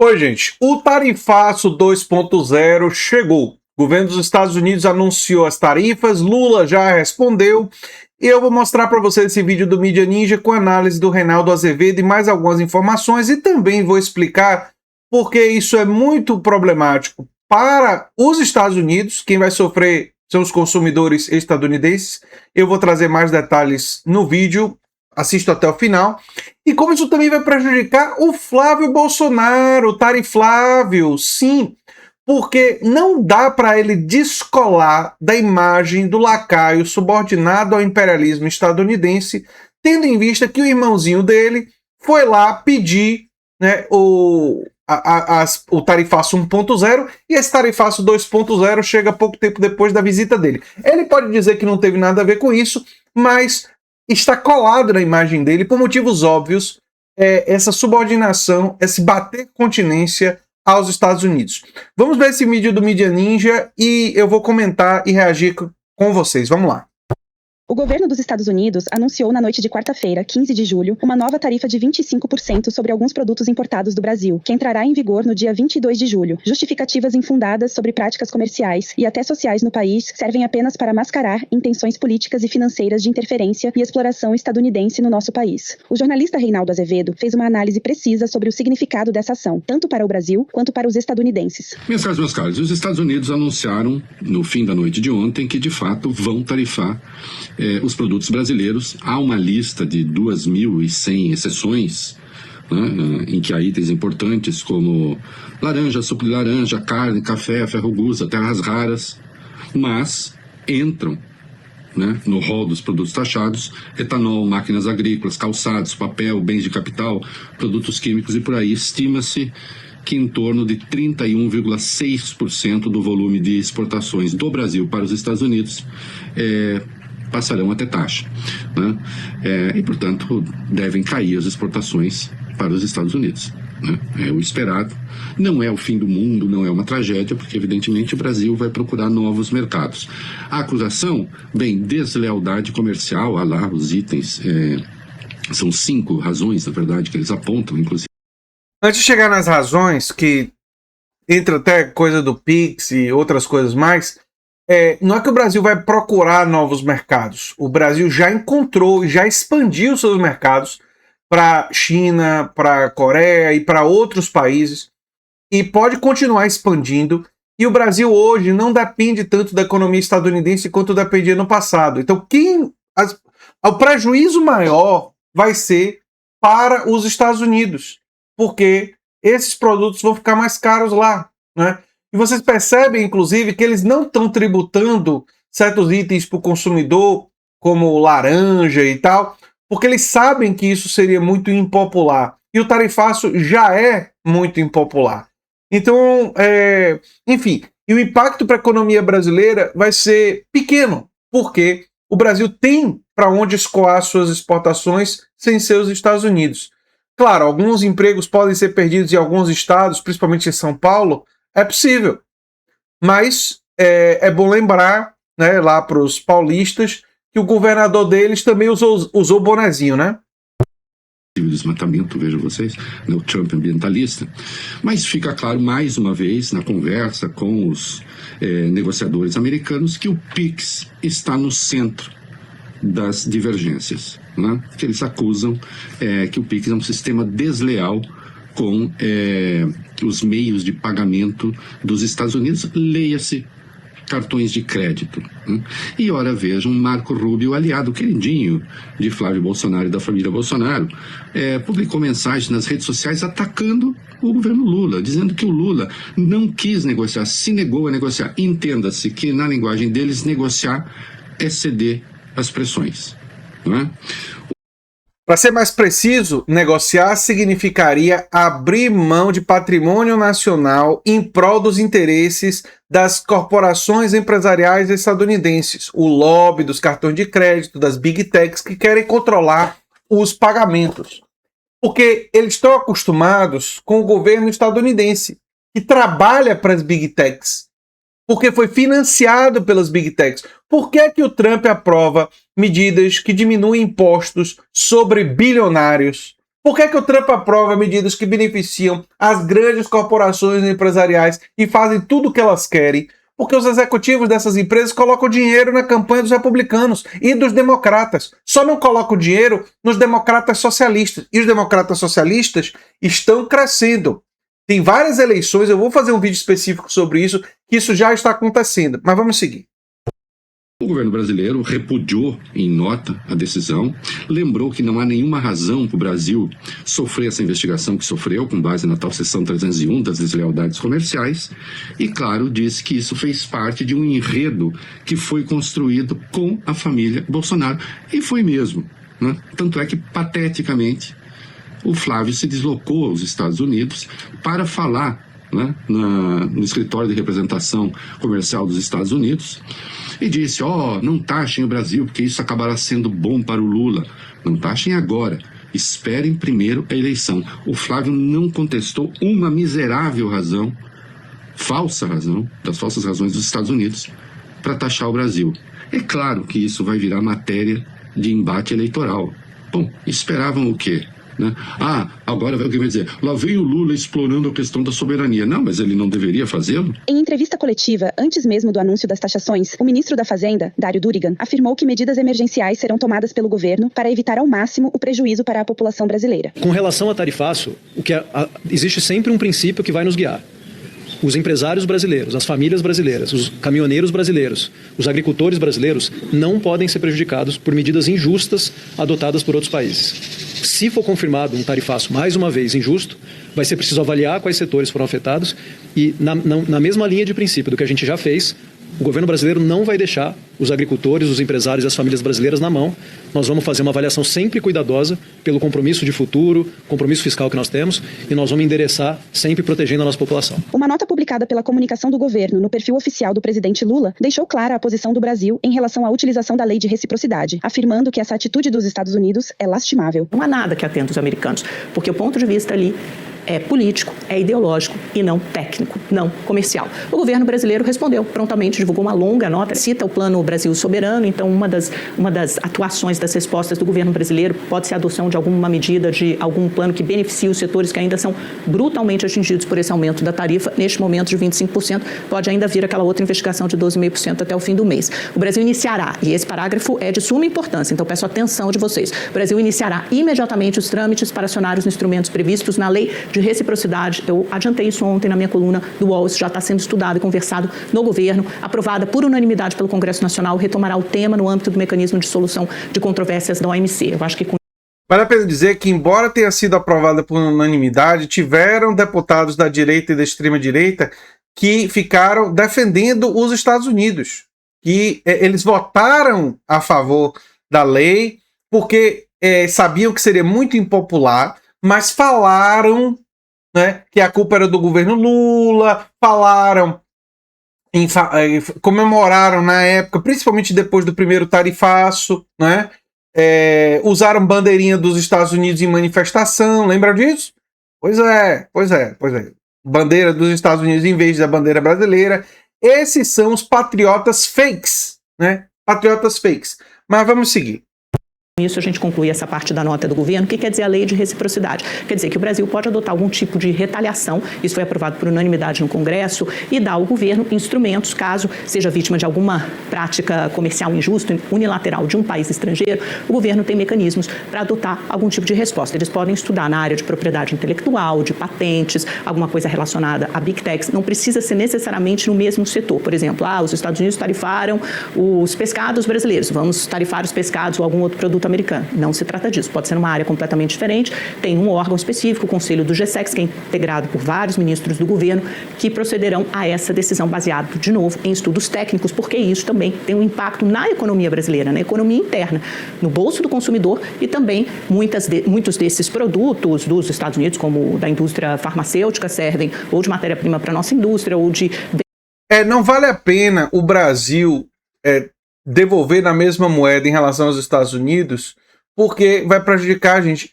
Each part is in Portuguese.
Oi, gente. O Tarifaço 2.0 chegou. O governo dos Estados Unidos anunciou as tarifas, Lula já respondeu. E eu vou mostrar para vocês esse vídeo do Mídia Ninja com análise do Reinaldo Azevedo e mais algumas informações. E também vou explicar por que isso é muito problemático para os Estados Unidos. Quem vai sofrer são os consumidores estadunidenses. Eu vou trazer mais detalhes no vídeo. Assista até o final. E como isso também vai prejudicar o Flávio Bolsonaro, o Tariflávio, sim, porque não dá para ele descolar da imagem do lacaio subordinado ao imperialismo estadunidense, tendo em vista que o irmãozinho dele foi lá pedir, né, o Tarifaço 1.0 e esse Tarifaço 2.0 chega pouco tempo depois da visita dele. Ele pode dizer que não teve nada a ver com isso, mas está colado na imagem dele, por motivos óbvios, essa subordinação, esse bater continência aos Estados Unidos. Vamos ver esse vídeo do Mídia Ninja e eu vou comentar e reagir com vocês. Vamos lá. O governo dos Estados Unidos anunciou na noite de quarta-feira, 15 de julho, uma nova tarifa de 25% sobre alguns produtos importados do Brasil, que entrará em vigor no dia 22 de julho. Justificativas infundadas sobre práticas comerciais e até sociais no país servem apenas para mascarar intenções políticas e financeiras de interferência e exploração estadunidense no nosso país. O jornalista Reinaldo Azevedo fez uma análise precisa sobre o significado dessa ação, tanto para o Brasil quanto para os estadunidenses. Meus caros, os Estados Unidos anunciaram no fim da noite de ontem que de fato vão tarifar os produtos brasileiros. Há uma lista de 2.100 exceções, né, em que há itens importantes como laranja, suco de laranja, carne, café, ferro-gusa, terras raras, mas entram, né, no rol dos produtos taxados etanol, máquinas agrícolas, calçados, papel, bens de capital, produtos químicos e por aí. Estima-se que em torno de 31,6% do volume de exportações do Brasil para os Estados Unidos passarão a ter taxa, né? E, portanto, devem cair as exportações para os Estados Unidos, né? É o esperado. Não é o fim do mundo, não é uma tragédia, porque, evidentemente, o Brasil vai procurar novos mercados. A acusação, bem, deslealdade comercial, lá os itens, são 5 razões, na verdade, que eles apontam, inclusive. Antes de chegar nas razões, que entra até coisa do Pix e outras coisas mais, não é que o Brasil vai procurar novos mercados. O Brasil já encontrou, já expandiu seus mercados para China, para Coreia e para outros países e pode continuar expandindo. E o Brasil hoje não depende tanto da economia estadunidense quanto dependia no passado. Então, o prejuízo maior vai ser para os Estados Unidos, porque esses produtos vão ficar mais caros lá, né? E vocês percebem, inclusive, que eles não estão tributando certos itens para o consumidor, como laranja e tal, porque eles sabem que isso seria muito impopular. E o tarifaço já é muito impopular. Então, enfim, e o impacto para a economia brasileira vai ser pequeno, porque o Brasil tem para onde escoar suas exportações sem ser os Estados Unidos. Claro, alguns empregos podem ser perdidos em alguns estados, principalmente em São Paulo. É possível, mas é bom lembrar, né, lá para os paulistas que o governador deles também usou bonezinho, né? Desmatamento, vejam vocês, né, o Trump ambientalista. Mas fica claro, mais uma vez, na conversa com os negociadores americanos, que o PIX está no centro das divergências, né? Que eles acusam que o PIX é um sistema desleal com os meios de pagamento dos Estados Unidos, leia-se cartões de crédito, né? E ora vejam, Marco Rubio, aliado queridinho de Flávio Bolsonaro e da família Bolsonaro, publicou mensagens nas redes sociais atacando o governo Lula, dizendo que o Lula não quis negociar, se negou a negociar. Entenda-se que, na linguagem deles, negociar é ceder às pressões, não é? Para ser mais preciso, negociar significaria abrir mão de patrimônio nacional em prol dos interesses das corporações empresariais estadunidenses, o lobby dos cartões de crédito, das big techs que querem controlar os pagamentos. Porque eles estão acostumados com o governo estadunidense, que trabalha para as big techs, porque foi financiado pelas big techs. Por que que o Trump aprova medidas que diminuem impostos sobre bilionários, Por que o Trump aprova medidas que beneficiam as grandes corporações empresariais e fazem tudo o que elas querem? Porque os executivos dessas empresas colocam dinheiro na campanha dos republicanos e dos democratas. Só não colocam dinheiro nos democratas socialistas. E os democratas socialistas estão crescendo. Tem várias eleições, eu vou fazer um vídeo específico sobre isso, que isso já está acontecendo. Mas vamos seguir. O governo brasileiro repudiou em nota a decisão, lembrou que não há nenhuma razão para o Brasil sofrer essa investigação que sofreu, com base na tal seção 301 das deslealdades comerciais, e, claro, disse que isso fez parte de um enredo que foi construído com a família Bolsonaro. E foi mesmo, né? Tanto é que, pateticamente, o Flávio se deslocou aos Estados Unidos para falar, né, no escritório de representação comercial dos Estados Unidos, e disse, não taxem o Brasil, porque isso acabará sendo bom para o Lula. Não taxem agora, esperem primeiro a eleição. O Flávio não contestou uma miserável razão, falsa razão, das falsas razões dos Estados Unidos, para taxar o Brasil. É claro que isso vai virar matéria de embate eleitoral. Bom, esperavam o quê? Né? Agora o que vai dizer? Lá vem o Lula explorando a questão da soberania. Não, mas ele não deveria fazê-lo? Em entrevista coletiva, antes mesmo do anúncio das taxações, o ministro da Fazenda, Dário Durigan, afirmou que medidas emergenciais serão tomadas pelo governo para evitar ao máximo o prejuízo para a população brasileira. Com relação a tarifaço, existe sempre um princípio que vai nos guiar. Os empresários brasileiros, as famílias brasileiras, os caminhoneiros brasileiros, os agricultores brasileiros não podem ser prejudicados por medidas injustas adotadas por outros países. Se for confirmado um tarifaço, mais uma vez, injusto, vai ser preciso avaliar quais setores foram afetados e, na mesma linha de princípio do que a gente já fez, o governo brasileiro não vai deixar os agricultores, os empresários e as famílias brasileiras na mão. Nós vamos fazer uma avaliação sempre cuidadosa pelo compromisso de futuro, compromisso fiscal que nós temos, e nós vamos endereçar sempre protegendo a nossa população. Uma nota publicada pela comunicação do governo no perfil oficial do presidente Lula deixou clara a posição do Brasil em relação à utilização da lei de reciprocidade, afirmando que essa atitude dos Estados Unidos é lastimável. Não há nada que atente os americanos, porque o ponto de vista ali é político, é ideológico e não técnico, não comercial. O governo brasileiro respondeu prontamente, divulgou uma longa nota, cita o Plano Brasil Soberano. Então, uma das atuações, das respostas do governo brasileiro pode ser a adoção de alguma medida, de algum plano que beneficie os setores que ainda são brutalmente atingidos por esse aumento da tarifa, neste momento de 25%, pode ainda vir aquela outra investigação de 12,5% até o fim do mês. O Brasil iniciará, e esse parágrafo é de suma importância, então peço atenção de vocês, o Brasil iniciará imediatamente os trâmites para acionar os instrumentos previstos na lei de reciprocidade. Eu adiantei isso ontem na minha coluna do UOL, isso já está sendo estudado e conversado no governo, aprovada por unanimidade pelo Congresso Nacional, retomará o tema no âmbito do mecanismo de solução de controvérsias da OMC. Eu acho que vale a pena dizer que, embora tenha sido aprovada por unanimidade, tiveram deputados da direita e da extrema-direita que ficaram defendendo os Estados Unidos, que eles votaram a favor da lei porque sabiam que seria muito impopular, mas falaram, né, que a culpa era do governo Lula, comemoraram na época, principalmente depois do primeiro tarifaço, né, usaram bandeirinha dos Estados Unidos em manifestação, lembra disso? Pois é. Bandeira dos Estados Unidos em vez da bandeira brasileira. Esses são os patriotas fakes, né? Patriotas fakes. Mas vamos seguir. Isso a gente conclui essa parte da nota do governo. O que quer dizer a lei de reciprocidade? Quer dizer que o Brasil pode adotar algum tipo de retaliação, isso foi aprovado por unanimidade no Congresso, e dar ao governo instrumentos, caso seja vítima de alguma prática comercial injusta, unilateral de um país estrangeiro, o governo tem mecanismos para adotar algum tipo de resposta. Eles podem estudar na área de propriedade intelectual, de patentes, alguma coisa relacionada a Big Techs, não precisa ser necessariamente no mesmo setor. Por exemplo, os Estados Unidos tarifaram os pescados brasileiros, vamos tarifar os pescados ou algum outro produto americano. Não se trata disso, pode ser numa área completamente diferente, tem um órgão específico, o Conselho do G-SEX, que é integrado por vários ministros do governo, que procederão a essa decisão baseado, de novo, em estudos técnicos, porque isso também tem um impacto na economia brasileira, na economia interna, no bolso do consumidor e também muitos desses produtos dos Estados Unidos, como da indústria farmacêutica, servem ou de matéria-prima para a nossa indústria, ou de... Não vale a pena o Brasil devolver na mesma moeda em relação aos Estados Unidos, porque vai prejudicar a gente.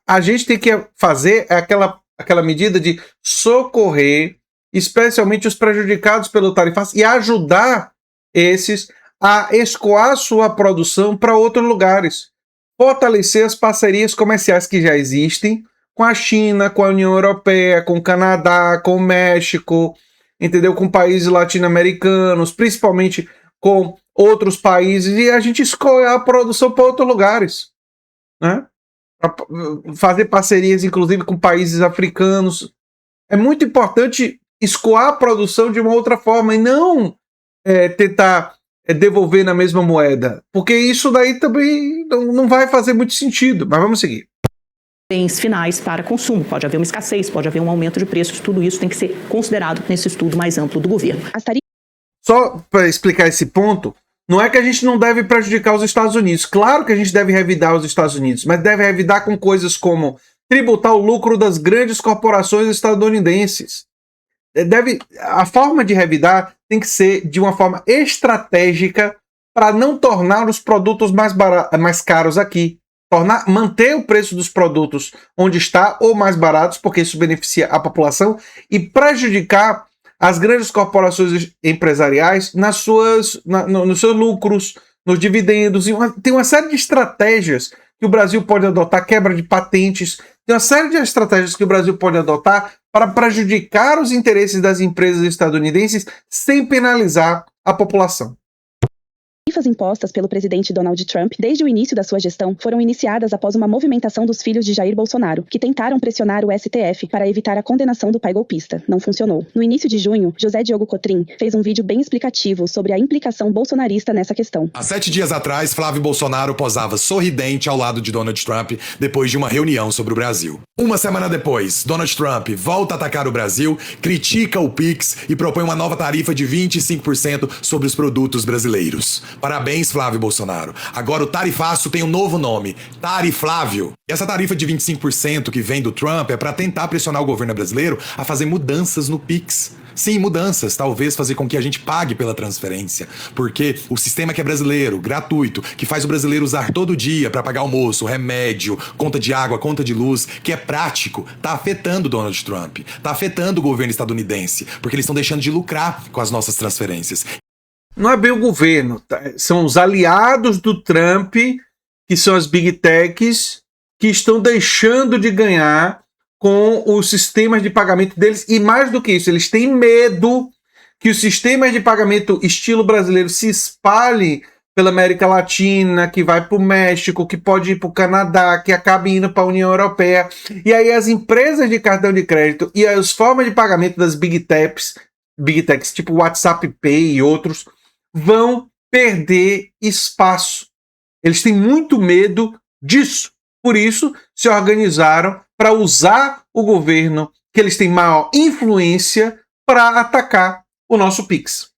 A gente tem que fazer aquela medida de socorrer, especialmente os prejudicados pelo tarifaço, e ajudar esses a escoar sua produção para outros lugares. fortalecer as parcerias comerciais que já existem com a China, com a União Europeia, com o Canadá, com o México, entendeu? Com países latino-americanos, principalmente com outros países, e a gente escolher a produção para outros lugares, né? Pra fazer parcerias, inclusive, com países africanos. É muito importante escoar a produção de uma outra forma e não tentar devolver na mesma moeda, porque isso daí também não vai fazer muito sentido, mas vamos seguir. Bens finais para consumo. Pode haver uma escassez, pode haver um aumento de preços, tudo isso tem que ser considerado nesse estudo mais amplo do governo. Só para explicar esse ponto, não é que a gente não deve prejudicar os Estados Unidos. Claro que a gente deve revidar os Estados Unidos, mas deve revidar com coisas como tributar o lucro das grandes corporações estadunidenses. A forma de revidar tem que ser de uma forma estratégica para não tornar os produtos mais caros aqui. Manter o preço dos produtos onde está ou mais baratos, porque isso beneficia a população, e prejudicar as grandes corporações empresariais nos seus lucros, nos dividendos. Tem uma série de estratégias que o Brasil pode adotar, quebra de patentes, tem uma série de estratégias que o Brasil pode adotar para prejudicar os interesses das empresas estadunidenses sem penalizar a população. Tarifas impostas pelo presidente Donald Trump desde o início da sua gestão foram iniciadas após uma movimentação dos filhos de Jair Bolsonaro, que tentaram pressionar o STF para evitar a condenação do pai golpista. Não funcionou. No início de junho, José Diogo Cotrim fez um vídeo bem explicativo sobre a implicação bolsonarista nessa questão. Há 7 dias atrás, Flávio Bolsonaro posava sorridente ao lado de Donald Trump depois de uma reunião sobre o Brasil. Uma semana depois, Donald Trump volta a atacar o Brasil, critica o PIX e propõe uma nova tarifa de 25% sobre os produtos brasileiros. Parabéns, Flávio Bolsonaro. Agora o tarifaço tem um novo nome, Tariflávio. E essa tarifa de 25% que vem do Trump é para tentar pressionar o governo brasileiro a fazer mudanças no PIX. Sim, mudanças, talvez fazer com que a gente pague pela transferência, porque o sistema que é brasileiro, gratuito, que faz o brasileiro usar todo dia para pagar almoço, remédio, conta de água, conta de luz, que é prático, tá afetando Donald Trump, tá afetando o governo estadunidense, porque eles estão deixando de lucrar com as nossas transferências. Não é bem o governo, tá? São os aliados do Trump, que são as Big Techs, que estão deixando de ganhar com os sistemas de pagamento deles, e mais do que isso, eles têm medo que os sistemas de pagamento estilo brasileiro se espalhem pela América Latina, que vai para o México, que pode ir para o Canadá, que acabe indo para a União Europeia, e aí as empresas de cartão de crédito e as formas de pagamento das Big Techs tipo WhatsApp Pay e outros, vão perder espaço. Eles têm muito medo disso. Por isso, se organizaram para usar o governo, que eles têm maior influência, para atacar o nosso PIX.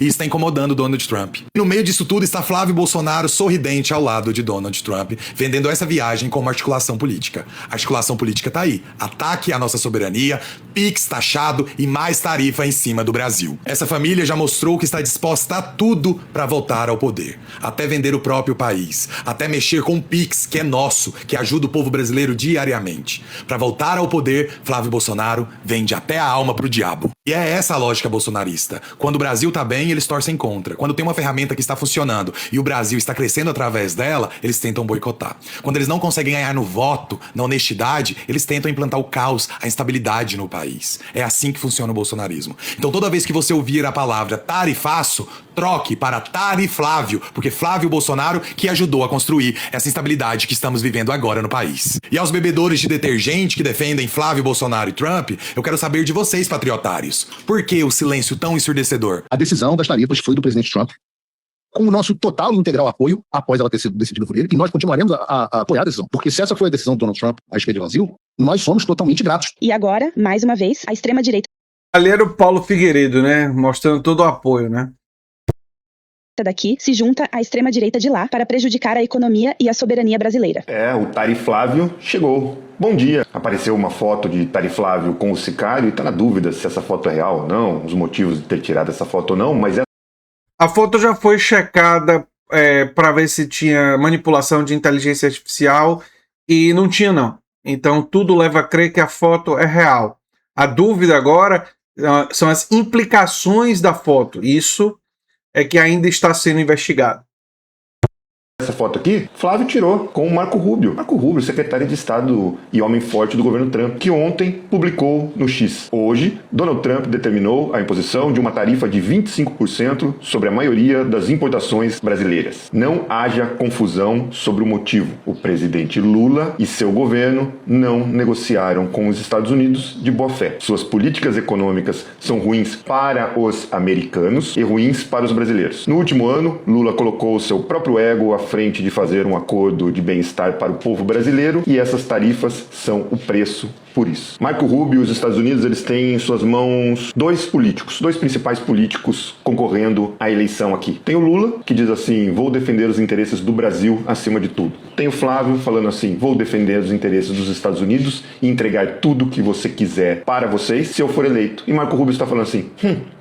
E está incomodando Donald Trump. E no meio disso tudo está Flávio Bolsonaro sorridente ao lado de Donald Trump, vendendo essa viagem como articulação política. A articulação política tá aí. Ataque à nossa soberania, PIX taxado e mais tarifa em cima do Brasil. Essa família já mostrou que está disposta a tudo para voltar ao poder. Até vender o próprio país. Até mexer com o PIX, que é nosso, que ajuda o povo brasileiro diariamente. Para voltar ao poder, Flávio Bolsonaro vende até a alma pro diabo. E é essa a lógica bolsonarista. Quando o Brasil tá bem, eles torcem contra. Quando tem uma ferramenta que está funcionando e o Brasil está crescendo através dela, eles tentam boicotar. Quando eles não conseguem ganhar no voto, na honestidade, eles tentam implantar o caos, a instabilidade no país. É assim que funciona o bolsonarismo. Então toda vez que você ouvir a palavra tarifaço, troque para Tariflávio, porque Flávio Bolsonaro que ajudou a construir essa instabilidade que estamos vivendo agora no país. E aos bebedores de detergente que defendem Flávio Bolsonaro e Trump, eu quero saber de vocês, patriotários. Por que o silêncio tão ensurdecedor? A decisão das tarifas foi do presidente Trump, com o nosso total e integral apoio, após ela ter sido decidida por ele, e nós continuaremos a apoiar a decisão. Porque se essa foi a decisão do Donald Trump a respeito do Brasil, nós somos totalmente gratos. E agora, mais uma vez, a extrema-direita Ali era o Paulo Figueiredo, né? Mostrando todo o apoio, né? daqui se junta à extrema-direita de lá para prejudicar a economia e a soberania brasileira. O Tariflávio chegou. Bom dia. Apareceu uma foto de Tariflávio com o sicário e tá na dúvida se essa foto é real ou não, os motivos de ter tirado essa foto ou não, mas a foto já foi checada para ver se tinha manipulação de inteligência artificial e não tinha, não. Então tudo leva a crer que a foto é real. A dúvida agora são as implicações da foto. Isso é que ainda está sendo investigado. Essa foto aqui, Flávio tirou com o Marco Rubio. Marco Rubio, secretário de Estado e homem forte do governo Trump, que ontem publicou no X. Hoje, Donald Trump determinou a imposição de uma tarifa de 25% sobre a maioria das importações brasileiras. Não haja confusão sobre o motivo. O presidente Lula e seu governo não negociaram com os Estados Unidos de boa fé. Suas políticas econômicas são ruins para os americanos e ruins para os brasileiros. No último ano, Lula colocou o seu próprio ego à frente de fazer um acordo de bem-estar para o povo brasileiro e essas tarifas são o preço por isso. Marco Rubio e os Estados Unidos, eles têm em suas mãos dois principais políticos concorrendo à eleição aqui. Tem o Lula, que diz assim, vou defender os interesses do Brasil acima de tudo. Tem o Flávio falando assim, vou defender os interesses dos Estados Unidos e entregar tudo que você quiser para vocês se eu for eleito. E Marco Rubio está falando assim,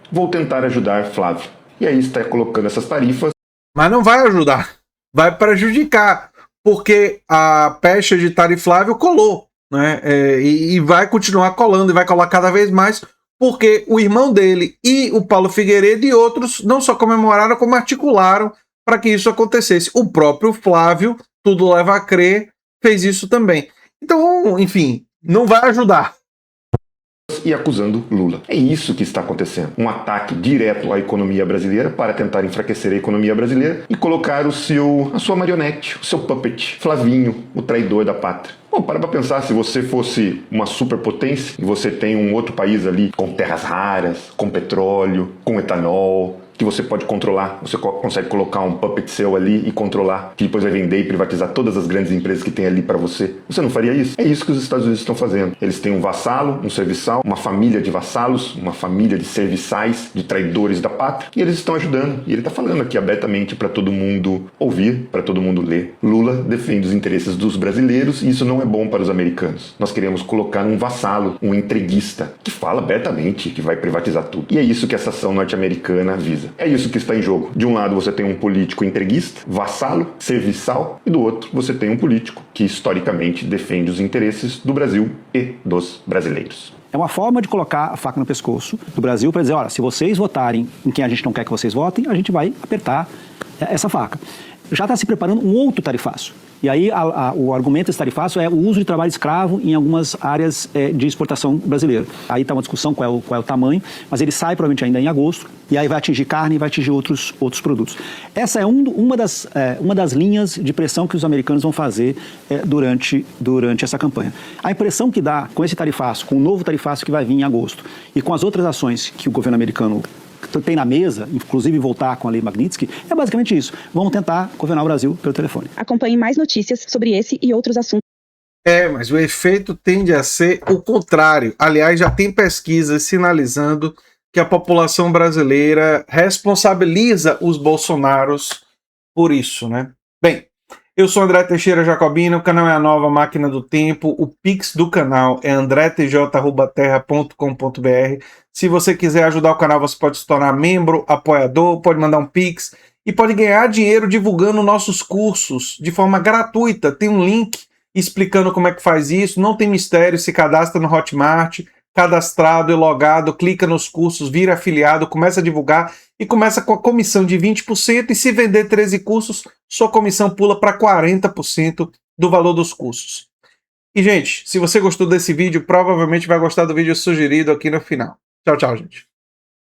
vou tentar ajudar Flávio. E aí está colocando essas tarifas. Mas não vai ajudar. Vai prejudicar, porque a pecha de Tariflávio colou, né? E vai continuar colando, e vai colar cada vez mais, porque o irmão dele e o Paulo Figueiredo e outros não só comemoraram, como articularam para que isso acontecesse. O próprio Flávio, tudo leva a crer, fez isso também. Então, enfim, não vai ajudar. E acusando Lula. É isso que está acontecendo. Um ataque direto à economia brasileira para tentar enfraquecer a economia brasileira e colocar a sua marionete, o seu puppet, Flavinho, o traidor da pátria. Bom, para pensar, se você fosse uma superpotência e você tem um outro país ali com terras raras, com petróleo, com etanol, que você pode controlar, você consegue colocar um puppet seu ali e controlar, que depois vai vender e privatizar todas as grandes empresas que tem ali para você. Você não faria isso? É isso que os Estados Unidos estão fazendo. Eles têm um vassalo, um serviçal, uma família de vassalos, uma família de serviçais, de traidores da pátria, e eles estão ajudando. E ele está falando aqui abertamente para todo mundo ouvir, para todo mundo ler. Lula defende os interesses dos brasileiros e isso não é bom para os americanos. Nós queremos colocar um vassalo, um entreguista, que fala abertamente que vai privatizar tudo. E é isso que essa ação norte-americana visa. É isso que está em jogo. De um lado você tem um político entreguista, vassalo, serviçal, e do outro você tem um político que historicamente defende os interesses do Brasil e dos brasileiros. É uma forma de colocar a faca no pescoço do Brasil para dizer, olha, se vocês votarem em quem a gente não quer que vocês votem, a gente vai apertar essa faca. Já está se preparando um outro tarifaço. E aí o argumento desse tarifaço é o uso de trabalho escravo em algumas áreas de exportação brasileira. Aí está uma discussão qual é o tamanho, mas ele sai provavelmente ainda em agosto, e aí vai atingir carne e vai atingir outros produtos. Essa é uma das linhas de pressão que os americanos vão fazer durante essa campanha. A impressão que dá com esse tarifaço, com o novo tarifaço que vai vir em agosto, e com as outras ações que o governo americano tem na mesa, inclusive voltar com a lei Magnitsky, é basicamente isso. Vamos tentar governar o Brasil pelo telefone. Acompanhe mais notícias sobre esse e outros assuntos. Mas o efeito tende a ser o contrário. Aliás, já tem pesquisas sinalizando que a população brasileira responsabiliza os bolsonaros por isso, né? Bem, eu sou André Teixeira Jacobina, o canal é a Nova Máquina do Tempo, o Pix do canal é andretj@terra.com.br. Se você quiser ajudar o canal, você pode se tornar membro, apoiador, pode mandar um Pix e pode ganhar dinheiro divulgando nossos cursos de forma gratuita. Tem um link explicando como é que faz isso, não tem mistério, se cadastra no Hotmart, cadastrado e logado, clica nos cursos, vira afiliado, começa a divulgar e começa com a comissão de 20% e se vender 13 cursos, sua comissão pula para 40% do valor dos cursos. E, gente, se você gostou desse vídeo, provavelmente vai gostar do vídeo sugerido aqui no final. Tchau, tchau, gente.